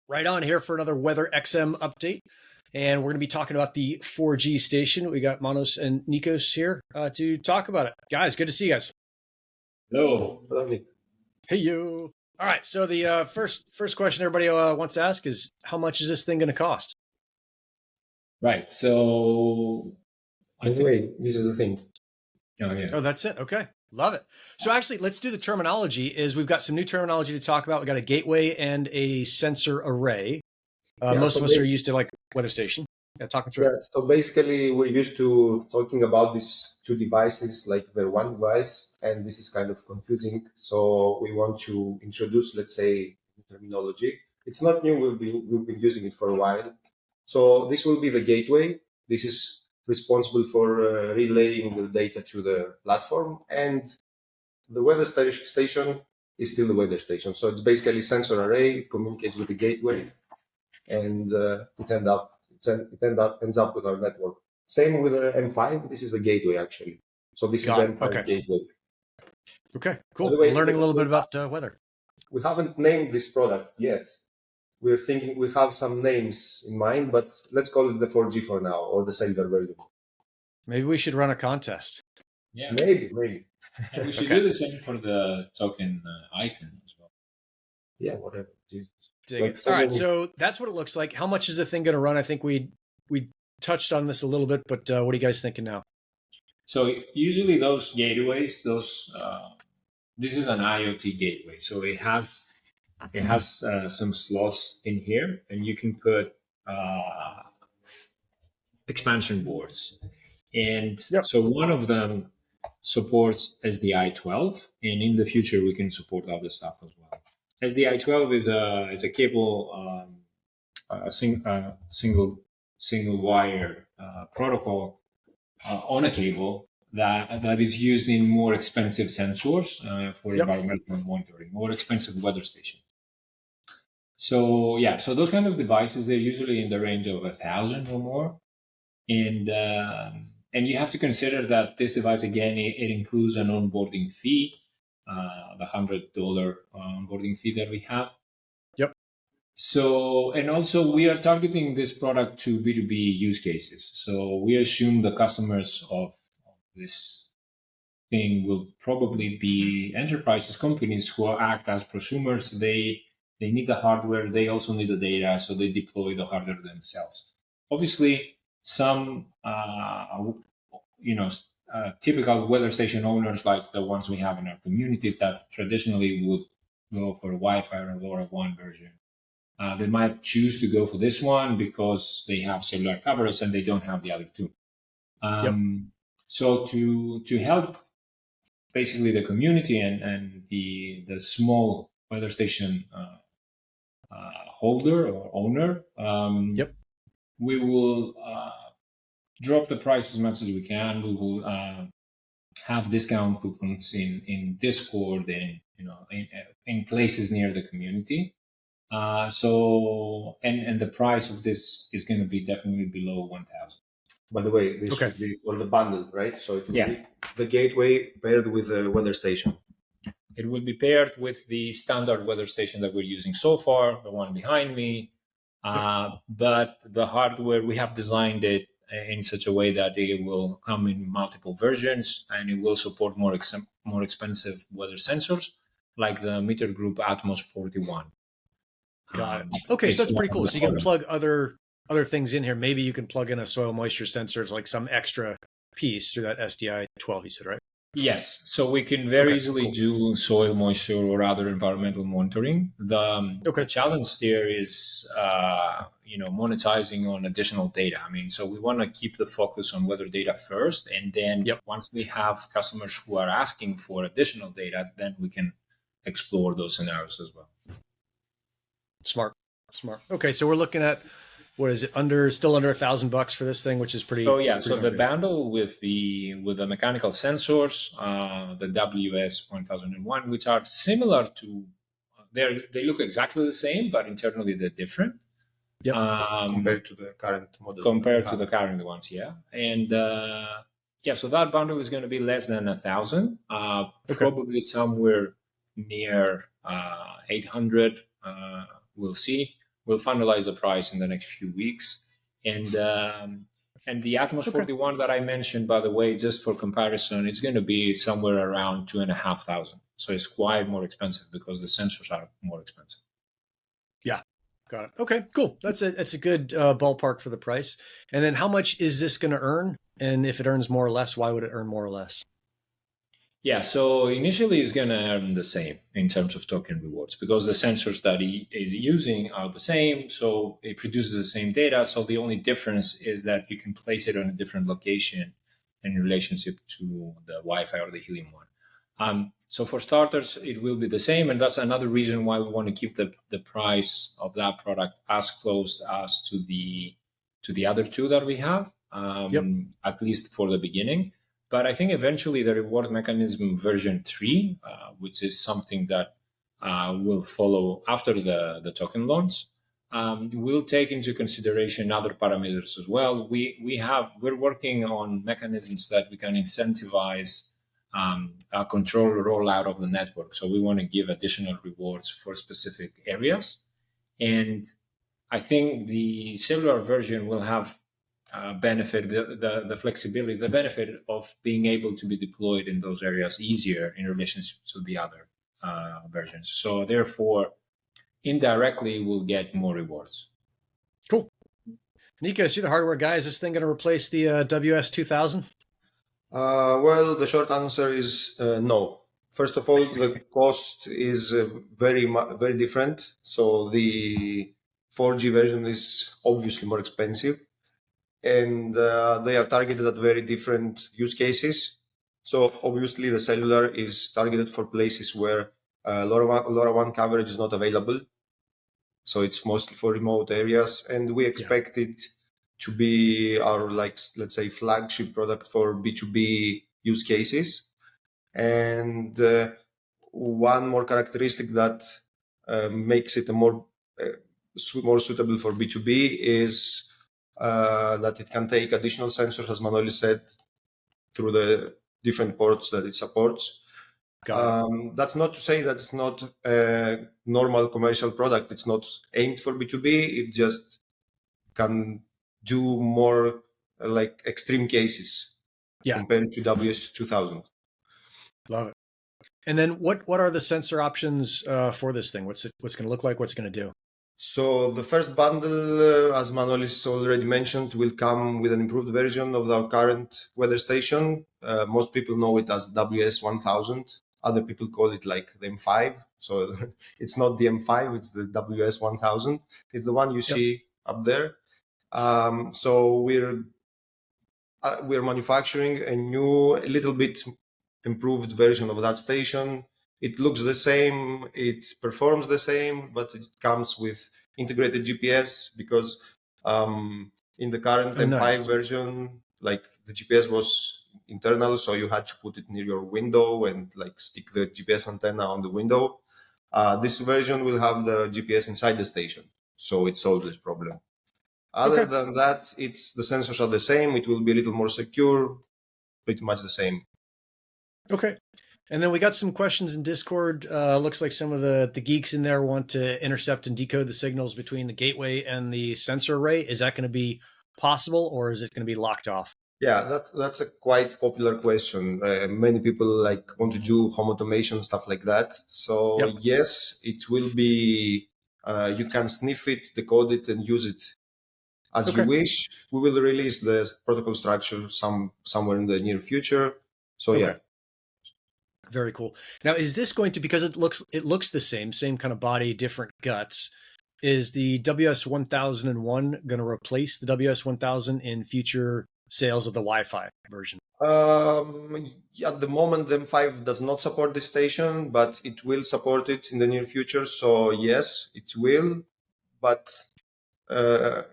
Right on here for another WeatherXM update. And we're going to be talking about the 4G station. We got Manos and Nikos here to talk about it. Guys, good to see you guys. Hello. Hey, you. All right. So the first question everybody wants to ask is, how much is this thing going to cost? Right. So, By the way, this is the thing. Oh, yeah. Oh, that's it. Okay. Love it. So actually, let's do the terminology. We've got some new terminology to talk about. We got a gateway and a sensor array. Most of us are used to like weather station. Yeah, talking through. Yeah, so basically we're used to talking about these two devices like they're one device, and this is kind of confusing. So we want to introduce, let's say, terminology. It's not new. We've been using it for a while. So this will be the gateway. This is responsible for relaying the data to the platform, and the weather station is still the weather station. So it's basically sensor array. It communicates with the gateway, and it ends up with our network. Same with the M5. This is the gateway actually. So this is the M5 gateway. Okay, cool. By the way, I'm learning a little bit about weather. We haven't named this product yet. We're thinking we have some names in mind, but let's call it the 4G for now, or the silver version. Maybe we should run a contest. Yeah. Maybe. And we should do the same for the token icon as well. Yeah, whatever. All right, so that's what it looks like. How much is the thing going to run? I think we touched on this a little bit, but what are you guys thinking now? So usually those gateways, this is an IoT gateway. So it has some slots in here, and you can put expansion boards. And so one of them supports SDI12, and in the future we can support other stuff as well. SDI12 is a cable, a single wire protocol on a cable that is used in more expensive sensors for environmental monitoring, more expensive weather stations. So so those kind of devices, they're usually in the range of 1,000 or more, and you have to consider that this device again it includes an onboarding fee. The $100 onboarding fee that we have. Yep. So, and also we are targeting this product to B2B use cases. So we assume the customers of this thing will probably be enterprises, companies who act as prosumers. They need the hardware. They also need the data. So they deploy the hardware themselves. Obviously, some, typical weather station owners like the ones we have in our community that traditionally would go for Wi-Fi or LoRaWAN version. They might choose to go for this one because they have cellular coverage and they don't have the other two. So to help basically the community and the small weather station holder or owner, we will drop the price as much as we can. We will have discount coupons in Discord and in places near the community. So the price of this is going to be definitely below 1,000. By the way, this should be for the bundle, right? So it will be the gateway paired with the weather station. It will be paired with the standard weather station that we're using so far, the one behind me. But the hardware, we have designed it in such a way that it will come in multiple versions, and it will support more expensive weather sensors, like the Meter Group Atmos 41. Got it. Okay, so that's pretty cool. So you can plug other things in here. Maybe you can plug in a soil moisture sensors, like some extra piece through that SDI12, you said, right? Yes. So we can very easily do soil moisture or other environmental monitoring. The challenge there is, monetizing on additional data. I mean, so we want to keep the focus on weather data first. And then once we have customers who are asking for additional data, then we can explore those scenarios as well. Smart. Okay. So we're looking at, what is it, still under $1,000 for this thing, which is pretty. So so the bundle with the mechanical sensors, the WS1001, which are similar to, they look exactly the same, but internally they're different. Compared to the current model. Compared to the current ones, and so that bundle is going to be less than 1,000, probably somewhere near 800. We'll see. We'll finalize the price in the next few weeks. And the Atmos 41 that I mentioned, by the way, just for comparison, is going to be somewhere around 2,500. So it's quite more expensive because the sensors are more expensive. Yeah, got it. Okay, cool. That's a good ballpark for the price. And then how much is this going to earn? And if it earns more or less, why would it earn more or less? Yeah, so initially it's going to earn the same in terms of token rewards because the sensors that he is using are the same. So it produces the same data. So the only difference is that you can place it on a different location in relationship to the Wi-Fi or the Helium one. So for starters, it will be the same. And that's another reason why we want to keep the price of that product as close as to the other two that we have, at least for the beginning. But I think eventually the reward mechanism version 3, which is something that will follow after the token launch, will take into consideration other parameters as well. We're working on mechanisms that we can incentivize a control rollout of the network. So we want to give additional rewards for specific areas. And I think the cellular version will have benefit, the flexibility, the benefit of being able to be deployed in those areas easier in relation to the other versions. So therefore, indirectly, we'll get more rewards. Cool. Nikos, you're the hardware guy. Is this thing going to replace the WS2000? Well, the short answer is no. First of all, the cost is very different. So the 4G version is obviously more expensive, and they are targeted at very different use cases. So obviously, the cellular is targeted for places where LoRaWAN coverage is not available. So it's mostly for remote areas, and we expect it to be our, let's say, flagship product for B2B use cases. And one more characteristic that makes it more suitable for B2B is that it can take additional sensors, as Manoli said, through the different ports that it supports. That's not to say that it's not a normal commercial product. It's not aimed for B2B. It just can do more like extreme cases compared to WS2000. Love it. And then what are the sensor options for this thing? What's going to look like? What's it going to do? So the first bundle, as Manolis already mentioned, will come with an improved version of our current weather station. Most people know it as WS1000. Other people call it like the M5. So it's not the M5, it's the WS1000. It's the one you see up there. So we're manufacturing a little bit improved version of that station. It looks the same, it performs the same, but it comes with integrated GPS because in the current M5 version, like the GPS was internal, so you had to put it near your window and like stick the GPS antenna on the window. This version will have the GPS inside the station, so it solves this problem. Other than that, the sensors are the same. It will be a little more secure, pretty much the same. Okay. And then we got some questions in Discord. Looks like some of the geeks in there want to intercept and decode the signals between the gateway and the sensor array. Is that going to be possible, or is it going to be locked off? Yeah, that's a quite popular question. Many people want to do home automation, stuff like that. So yes, it will be. You can sniff it, decode it, and use it as you wish. We will release the protocol structure somewhere in the near future. So yeah. Very cool. Now, is this going to, because it looks the same kind of body, different guts, is the WS1001 going to replace the WS1000 in future sales of the Wi-Fi version? At the moment, the M5 does not support this station, but it will support it in the near future. So yes, it will. But at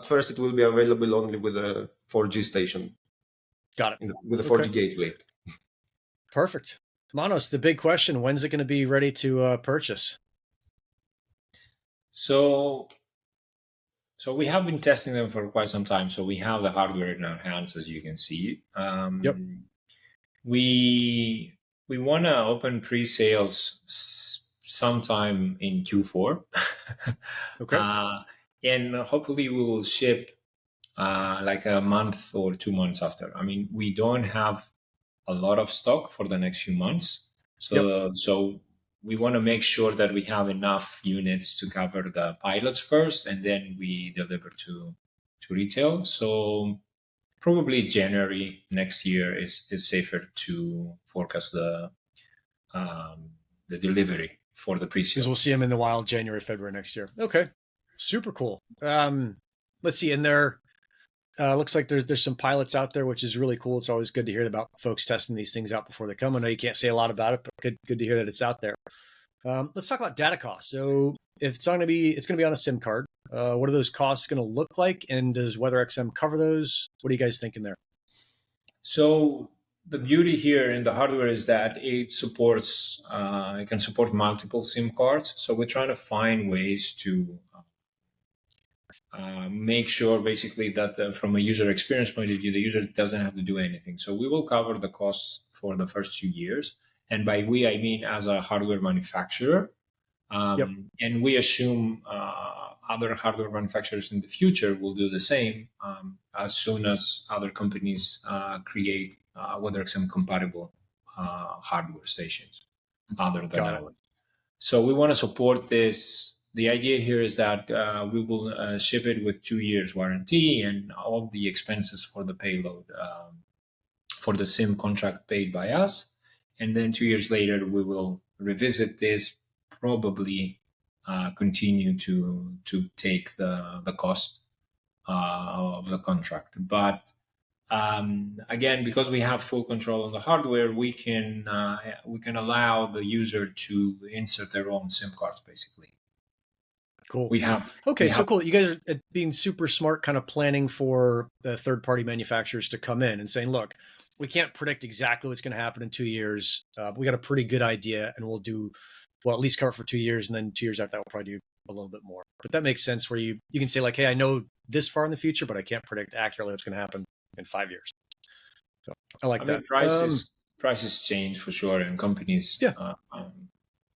first, it will be available only with a 4G station. Got it. With a 4G gateway. Perfect. Manos, the big question, when's it going to be ready to purchase? So we have been testing them for quite some time. So we have the hardware in our hands, as you can see. We want to open pre-sales sometime in Q4. Okay. And hopefully we will ship like a month or 2 months after. I mean, we don't have a lot of stock for the next few months. So we want to make sure that we have enough units to cover the pilots first, and then we deliver to retail. So probably January next year is safer to forecast the delivery for the pre-sale. Because we'll see them in the wild January, February next year. Okay. Super cool. Let's see. And there looks like there's some pilots out there, which is really cool. It's always good to hear about folks testing these things out before they come. I know you can't say a lot about it, but good to hear that it's out there. Let's talk about data costs. So if it's going to be on a SIM card, what are those costs going to look like? And does WeatherXM cover those? What are you guys thinking there? So the beauty here in the hardware is that it can support multiple SIM cards. So we're trying to find ways to make sure basically that from a user experience point of view, the user doesn't have to do anything. So we will cover the costs for the first 2 years. And by we, I mean as a hardware manufacturer. And we assume other hardware manufacturers in the future will do the same as soon as other companies create WeatherXM compatible hardware stations other than ours. So we want to support this. The idea here is that we will ship it with 2 years warranty and all the expenses for the payload for the SIM contract paid by us. And then 2 years later, we will revisit this, probably continue to take the cost of the contract. But again, because we have full control on the hardware, we can allow the user to insert their own SIM cards, basically. Cool. Okay, so cool. You guys are being super smart, kind of planning for the third-party manufacturers to come in and saying, look, we can't predict exactly what's going to happen in 2 years. We got a pretty good idea, and we'll at least cover it for 2 years, and then 2 years after that, we'll probably do a little bit more. But that makes sense where you can say like, hey, I know this far in the future, but I can't predict accurately what's going to happen in 5 years. So I like that. Prices change for sure, and companies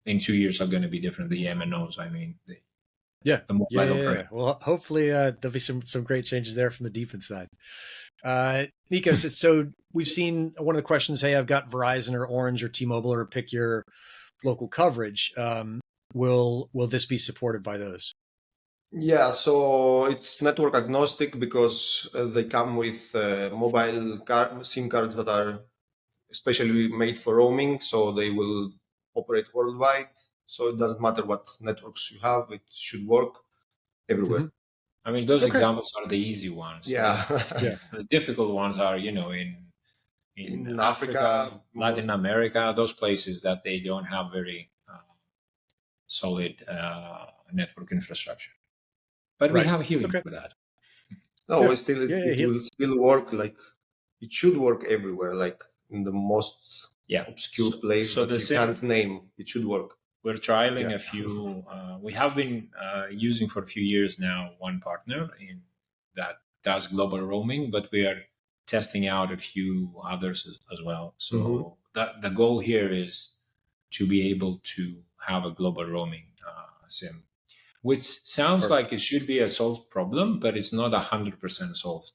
in 2 years are going to be different. The MNOs, I mean, yeah. Well, hopefully there'll be some great changes there from the deep inside. Nikos, so we've seen one of the questions, hey, I've got Verizon or Orange or T-Mobile, or pick your local coverage. Will this be supported by those? Yeah, so it's network agnostic because they come with mobile SIM cards that are especially made for roaming, so they will operate worldwide. So it doesn't matter what networks you have, it should work everywhere. Mm-hmm. I mean, those examples are the easy ones. Yeah. The difficult ones are, in Africa, Latin America, those places that they don't have very solid network infrastructure. But we have Helium for that. No, it will still work. Like it should work everywhere. Like in the most obscure place that you can't name, it should work. We're trialing a few. We have been using for a few years now one partner that does global roaming, but we are testing out a few others as well. So the goal here is to be able to have a global roaming SIM, which sounds like it should be a solved problem, but it's not 100% solved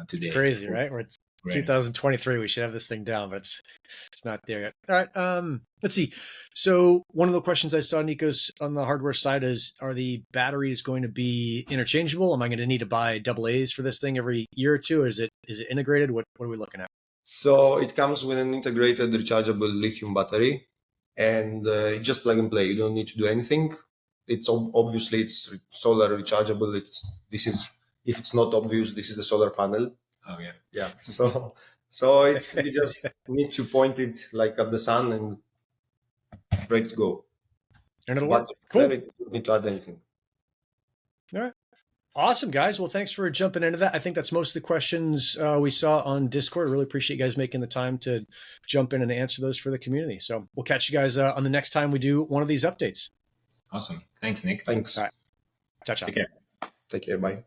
today. It's crazy, right? It's 2023. We should have this thing down, but it's not there yet. All right. Let's see. So one of the questions I saw, Nikos, on the hardware side is, are the batteries going to be interchangeable? Am I going to need to buy AA's for this thing every year or two? Or is it integrated? What are we looking at? So it comes with an integrated rechargeable lithium battery, and it's just plug and play. You don't need to do anything. It's obviously it's solar rechargeable. If it's not obvious, this is the solar panel. Oh yeah. Yeah. So it's you just need to point it like at the sun and ready to go. And it'll work. Cool. You don't need to add anything. All right. Awesome, guys. Well, thanks for jumping into that. I think that's most of the questions we saw on Discord. I really appreciate you guys making the time to jump in and answer those for the community. So we'll catch you guys on the next time we do one of these updates. Awesome. Thanks, Nick. Thanks. All right. Ciao. Take care. Take care. Bye.